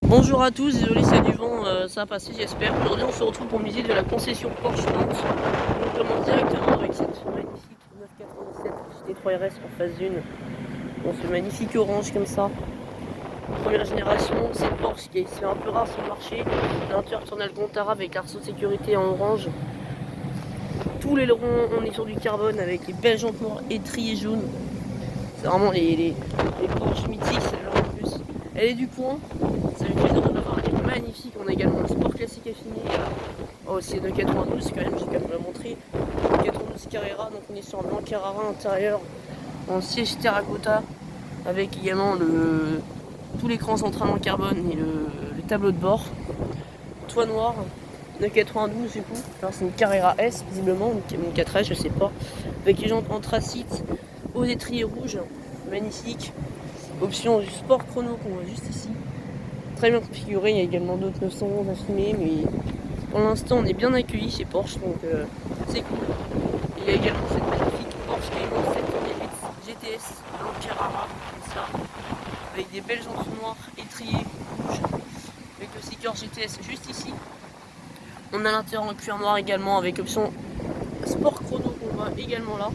Bonjour à tous, désolé c'est du vent, ça a passé j'espère. Aujourd'hui on se retrouve pour une visite de la concession Porsche Nantes. On commence directement avec cette magnifique 997 GT3 RS en phase 1. Bon, ce magnifique orange comme ça. Première génération, c'est Porsche qui est un peu rare sur le marché. L'intérieur tourne Alcantara avec arceau de sécurité en orange. Tous les ailerons, on est sur du carbone avec les belles jantes noires étriées jaunes. C'est vraiment les Porsche mythiques celle-là en plus. Elle est du coin, ça fait plaisir de l'avoir, elle est magnifique. On a également le sport classique affiné. Oh, c'est de 92 quand même, j'ai quand même la montrer. 92 Carrera, donc on est sur un blanc Carrara intérieur en siège terracotta avec également tout l'écran central en carbone et le tableau de bord. Toit noir, 992 du coup. Alors c'est une Carrera S visiblement, une 4S, je sais pas. Avec les jantes anthracite aux étriers rouges, magnifique. Option du sport chrono qu'on voit juste ici. Très bien configuré, il y a également d'autres 911 à filmer, mais pour l'instant on est bien accueilli chez Porsche, donc c'est cool. Il y a également cette magnifique Porsche Cayman 708 GTS blanc Carrara, comme ça, avec des belles jantes noires étriées rouges, avec le sticker GTS juste ici. On a l'intérieur en cuir noir également avec option sport chrono qu'on voit également là.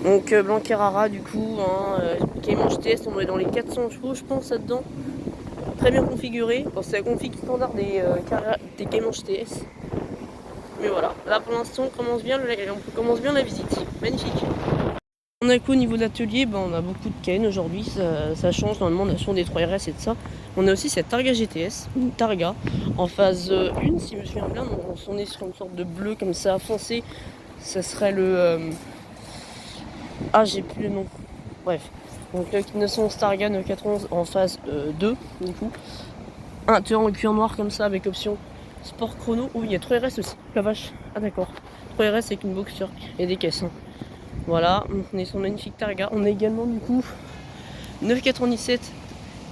Donc blanc Carrara du coup, Cayman GTS, on est dans les 400 chevaux je pense là-dedans. Très bien configuré, bon, c'est la config standard des Cayman GTS. Mais voilà, là pour l'instant on commence bien la visite, magnifique. On a qu'au niveau de l'atelier, on a beaucoup de Cayenne aujourd'hui, ça change, normalement on a souvent des 3RS et de ça. On a aussi cette Targa GTS, une Targa, en phase 1 si je me souviens bien, donc on est sur une sorte de bleu comme ça foncé, ça serait le... Ah j'ai plus le nom, bref. Donc le 911 Targa 991 en phase 2 du coup. Intérieur en cuir noir comme ça avec option sport chrono. Oh il y a 3RS aussi, la vache. Ah d'accord. 3RS avec une boxeur et des caisses. Voilà, on est sur une magnifique Targa. On a également du coup 997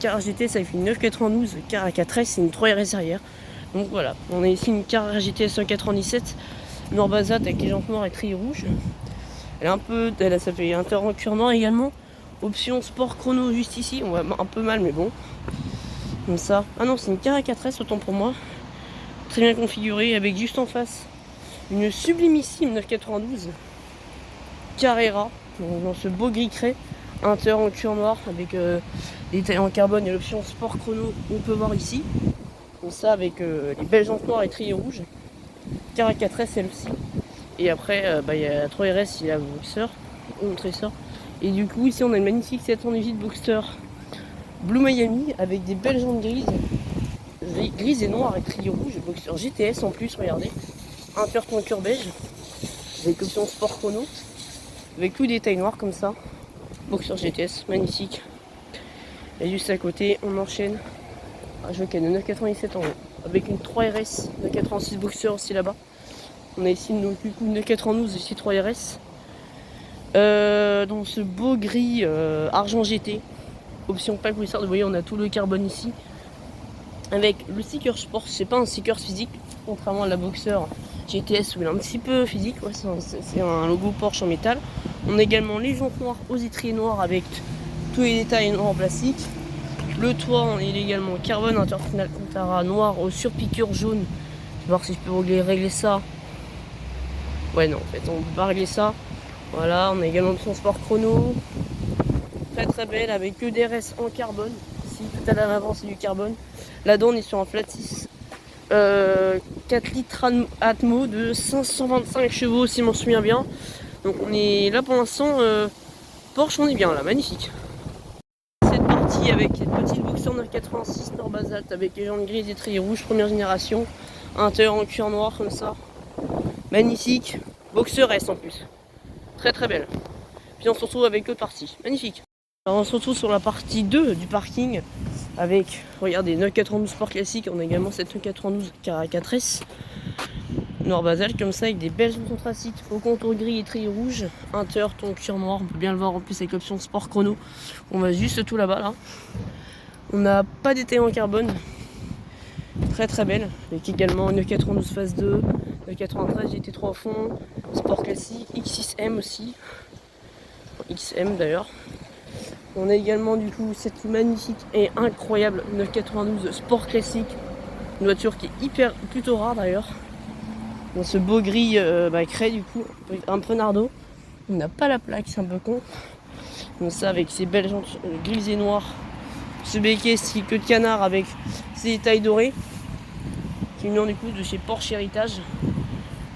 Carrera GTS avec une 992 Carrera 4S, c'est une 3RS arrière. Donc voilà, on a ici une Carrera GTS 997 noir basate avec les jantes noires et tri rouge. Elle est un peu, ça fait intérieur en cuir noir également. Option sport chrono juste ici, on voit un peu mal mais bon. Comme ça. Ah non, c'est une Carrera 4S autant pour moi. Très bien configurée avec juste en face une sublimissime 992 Carrera dans ce beau gris craie. Intérieur en cuir noir avec des tailles en carbone et l'option sport chrono on peut voir ici. Comme ça avec les belles jantes noires et triées rouges. Carrera 4S elle aussi. Et après il y a la 3RS, il y a la Boxster. Je vais vous montrer ça. Et du coup ici on a une magnifique 708 Boxster Blue Miami avec des belles jantes grises et noires et triées rouges. Boxster GTS en plus, regardez. Intérieur ton cœur beige avec option sport chrono. Avec tout détail noir comme ça. Boxster GTS, magnifique. Et juste à côté, on enchaîne. Je vois qu'il y a une 997 en haut. Avec une 3RS, 986 Boxster aussi là-bas. On a ici une 992 ici 3RS. Dans ce beau gris argent GT. Option pack Wizard, vous voyez, on a tout le carbone ici. Avec le sticker sport, c'est pas un sticker physique, contrairement à la Boxster GTS où il est un petit peu physique. Ouais, c'est un logo Porsche en métal. On a également les jantes noires aux étriers noirs avec tous les détails noirs en plastique. Le toit, il est également carbone, intérieur Alcantara noir aux surpiqûres jaunes. Je vais voir si je peux régler ça. Ouais, non, en fait, on peut pas régler ça. Voilà, on a également l'option sport chrono. Très très belle avec que des RS en carbone. Ici, tout à l'avant, c'est du carbone. Là-dedans, on est sur un flat 6. 4 litres Atmo de 525 chevaux, si je m'en souviens bien. Donc on est là pour l'instant, Porsche, on est bien là, magnifique. Cette partie avec cette petite Boxster 986 nord basalte avec les jantes grises et triées rouges, première génération. Intérieur en cuir noir comme ça. Magnifique. Boxster S en plus. Très très belle. Puis on se retrouve avec l'autre partie. Magnifique. Alors on se retrouve sur la partie 2 du parking. Avec, regardez, 992 Sport classique. On a également cette 992 Carrera 4S. Noir basalte comme ça avec des belles contrastes au contour gris et tri rouge. Intérieur ton cuir noir, on peut bien le voir en plus avec l'option sport chrono. On va juste tout là-bas là. On n'a pas d'étail en carbone. Très très belle. Avec également une 992 phase 2, 993 GT3 au fond, sport classique, X6M aussi. XM d'ailleurs. On a également du coup cette magnifique et incroyable 992 Sport Classique. Une voiture qui est plutôt rare d'ailleurs. Dans ce beau gris craie du coup, un peu nardo. On n'a pas la plaque, c'est un peu con. Donc ça avec ses belles jantes grises et noires. Ce béquet style queue de canard avec ses détails dorés. Qui vient du coup de chez Porsche Héritage.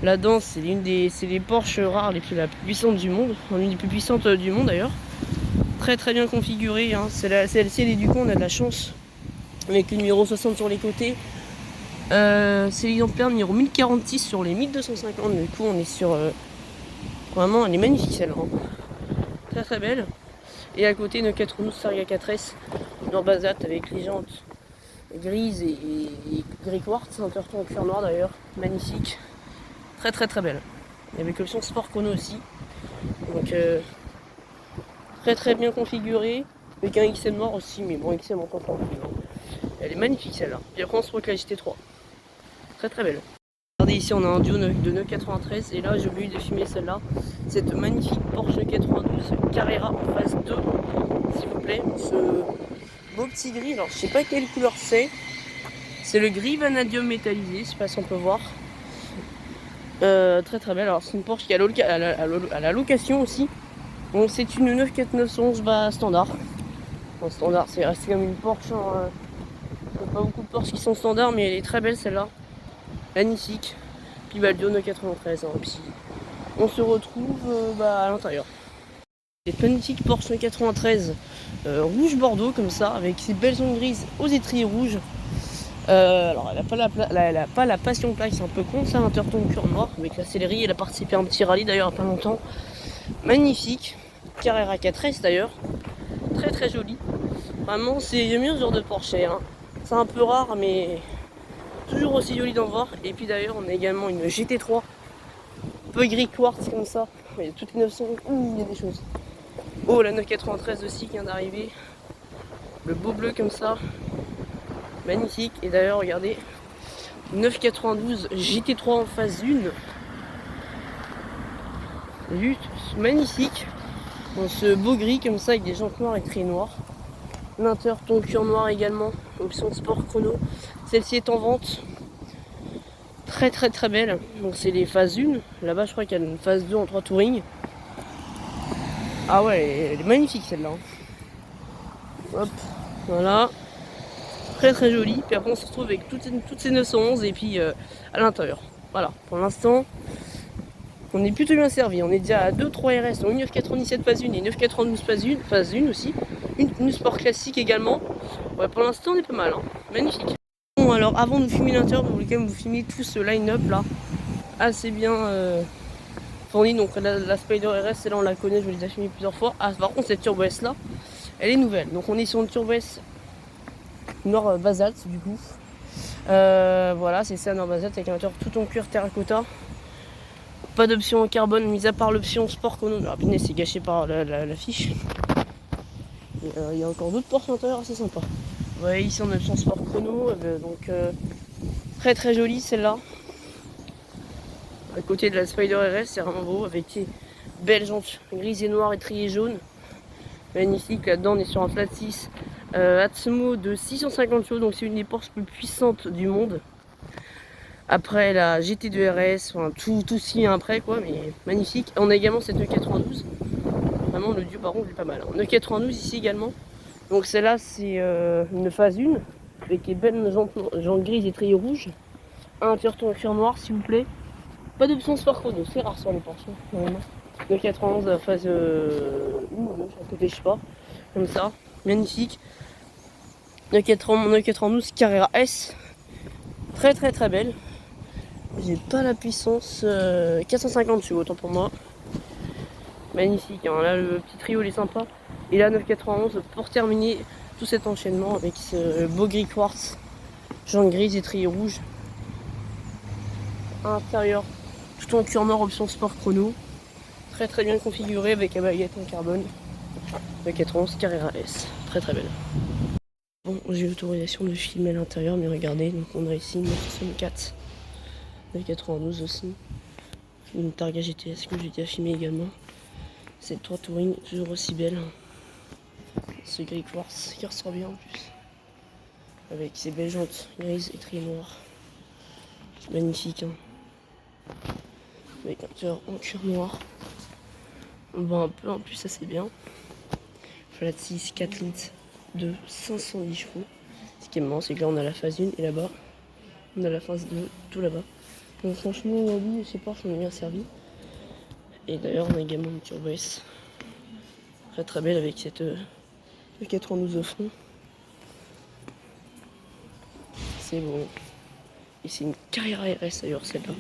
Là-dedans, c'est les Porsche rares les plus puissantes du monde. L'une des plus puissantes du monde d'ailleurs. Très très bien configurée. Hein. Celle-ci, elle est du coup, on a de la chance. Avec le numéro 60 sur les côtés. C'est l'exemplaire numéro 1046 sur les 1250. Du coup, on est sur. Vraiment, elle est magnifique celle-là. Hein. Très très belle. Et à côté, une 92 Targa 4S en basalt avec les jantes grises et gris quartz. Un turton en cuir noir d'ailleurs. Magnifique. Très très très belle. Et avec l'option Sport Chrono aussi. Donc très très bien configurée. Avec un XM noir aussi, mais bon, XM encore plus. Elle est magnifique celle-là. Et après on se retrouve avec la GT3. Très très belle. Regardez ici, on a un duo de 993 et là j'ai oublié de filmer celle-là. Cette magnifique Porsche 92 Carrera en phase 2, s'il vous plaît. Ce beau petit gris, alors je sais pas quelle couleur c'est. C'est le gris vanadium métallisé, je sais pas si on peut voir. Très très belle. Alors c'est une Porsche qui est à la location aussi. Donc c'est une 94911 standard. Bon, standard, c'est resté comme une Porsche. Hein, il n'y a pas beaucoup de Porsche qui sont standards, mais elle est très belle celle-là. Magnifique. Puis le duo 993. Hein, puis on se retrouve à l'intérieur. Cette magnifique Porsche 993 rouge bordeaux comme ça, avec ses belles ondes grises aux étriers rouges. Alors elle a pas la passion plaque, c'est un peu con ça, un turton cuir noir avec la sellerie. Elle a participé à un petit rallye d'ailleurs il n'y a pas longtemps. Magnifique. Carrera 4S d'ailleurs. Très très joli. Vraiment j'aime bien ce genre de Porsche. Hein. C'est un peu rare mais toujours aussi joli d'en voir. Et puis d'ailleurs on a également une GT3. Peu gris quartz comme ça. Il y a toutes les 900. Ouh, il y a des choses. Oh la 993 aussi qui vient d'arriver. Le beau bleu comme ça. Magnifique. Et d'ailleurs regardez. 992 GT3 en phase 1. Magnifique. Dans ce beau gris comme ça avec des jantes noires et très noirs. L'interton cuir noir également. Option Sport Chrono. Celle-ci est en vente. Très très très belle. Donc c'est les phases 1. Là-bas je crois qu'il y a une phase 2 en 3 touring. Ah ouais, elle est magnifique celle-là. Hop, voilà. Très très jolie. Puis après on se retrouve avec toutes ces 911 et puis à l'intérieur. Voilà, pour l'instant, on est plutôt bien servi. On est déjà à 2-3 RS, donc une 997 phase 1 et 992 phase 1 aussi. Une sport classique également. Ouais, pour l'instant on est pas mal. Hein. Magnifique. Bon alors avant de filmer l'intérieur, je voulais quand même vous filmer tout ce line-up là. Assez bien fourni. Donc la Spider RS, celle-là on la connaît, je vous l'ai déjà filmé plusieurs fois. Ah par contre cette Turbo S là, elle est nouvelle. Donc on est sur une Turbo S noir basalte du coup. Voilà, c'est ça, noir basalte avec un moteur tout en cuir terracotta. Pas d'option en carbone, mis à part l'option Sport Chrono. La punaise, c'est gâché par la fiche. Il y a encore d'autres portes à l'intérieur assez sympa. Vous voyez ici on a l'option Sport Chrono, donc très très jolie celle-là. À côté de la Spider RS, c'est vraiment beau avec des belles jantes grises et noires et triées jaunes. Magnifique, là-dedans on est sur un flat 6 Atmo de 650 chevaux, donc c'est une des Porsche plus puissantes du monde. Après la GT2 RS, enfin tout s'y vient après quoi, mais magnifique. On a également cette 992. Vraiment le duo par contre il est pas mal. 992 ici également. Donc celle-là c'est une phase 1 avec les belles jantes grises et triées rouges. Un turton en cuir noir s'il vous plaît. Pas d'option Sport Chrono, c'est rare sur les Porsche normalement. 991 phase 1 ou 2, à côté je sais pas. Comme ça, magnifique. 992 Carrera S. Très très très belle. J'ai pas la puissance 450 chevaux, autant pour moi. Magnifique, hein. Là le petit trio il est sympa. Et là 991 pour terminer tout cet enchaînement avec ce beau gris quartz, jantes grises et triées rouges. À l'intérieur, tout en cuir noir option Sport Chrono. Très très bien configuré avec la baguette en carbone. 991 Carrera S. Très très belle. Bon, j'ai l'autorisation de filmer à l'intérieur, mais regardez, donc on a ici une 964. 992 aussi. Une Targa GTS que j'ai déjà filmé également. Cette 3 touring toujours aussi belle. ce gris quartz qui ressort bien en plus. Avec ses belles jantes grises et triées noires. Magnifique, hein. Avec un cœur en cuir noir. On voit un peu en plus, ça c'est bien. Flat 6, 4 litres de 510 chevaux. Ce qui est marrant, c'est que là on a la phase 1 et là-bas on a la phase 2, tout là-bas. Donc franchement, oui, ces Porsche on est bien servi. Et d'ailleurs, on a également une Turbo S. Très très belle avec cette 92 au fond. C'est bon. Et c'est une Carrera RS d'ailleurs celle-là.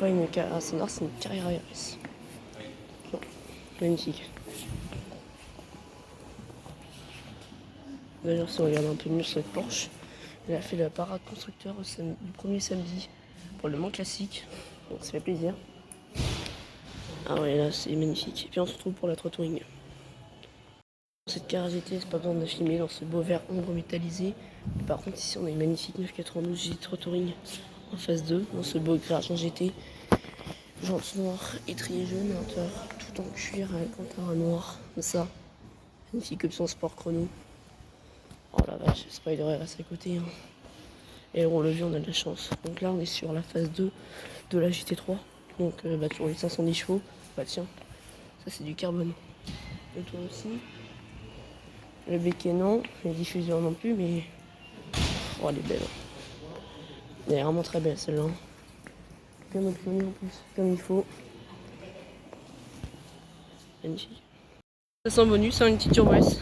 Pas une Carrera standard, c'est une Carrera RS. Bon, magnifique. D'ailleurs, si on regarde un peu mieux sur cette Porsche, elle a fait la parade constructeur du premier samedi pour le Mans Classique. Donc ça fait plaisir. Ah ouais, là c'est magnifique. Et puis on se retrouve pour la Trot Touring. Cette Carrera GT, c'est pas besoin de la filmer dans ce beau vert ombre métallisé. Par contre, ici on a une magnifique 992 GT Trot Touring en phase 2, dans ce beau gris argent GT. Jantes noires, étrier jaune, moteur tout en cuir avec un noir. Ça, magnifique option sport chrono. Oh la vache, Spider RS à côté. Hein. Et on l'a vu, on a de la chance. Donc là, on est sur la phase 2 de la GT3. Donc sur les 510 chevaux. Bah tiens, ça c'est du carbone. Le tour aussi. Le béquet non, les diffuseurs non plus, mais oh elle est belle. Elle est vraiment très belle celle-là. Bien optionnée en plus, comme il faut. Magnifique. Ça sent bonus, hein, une petite Turbo S.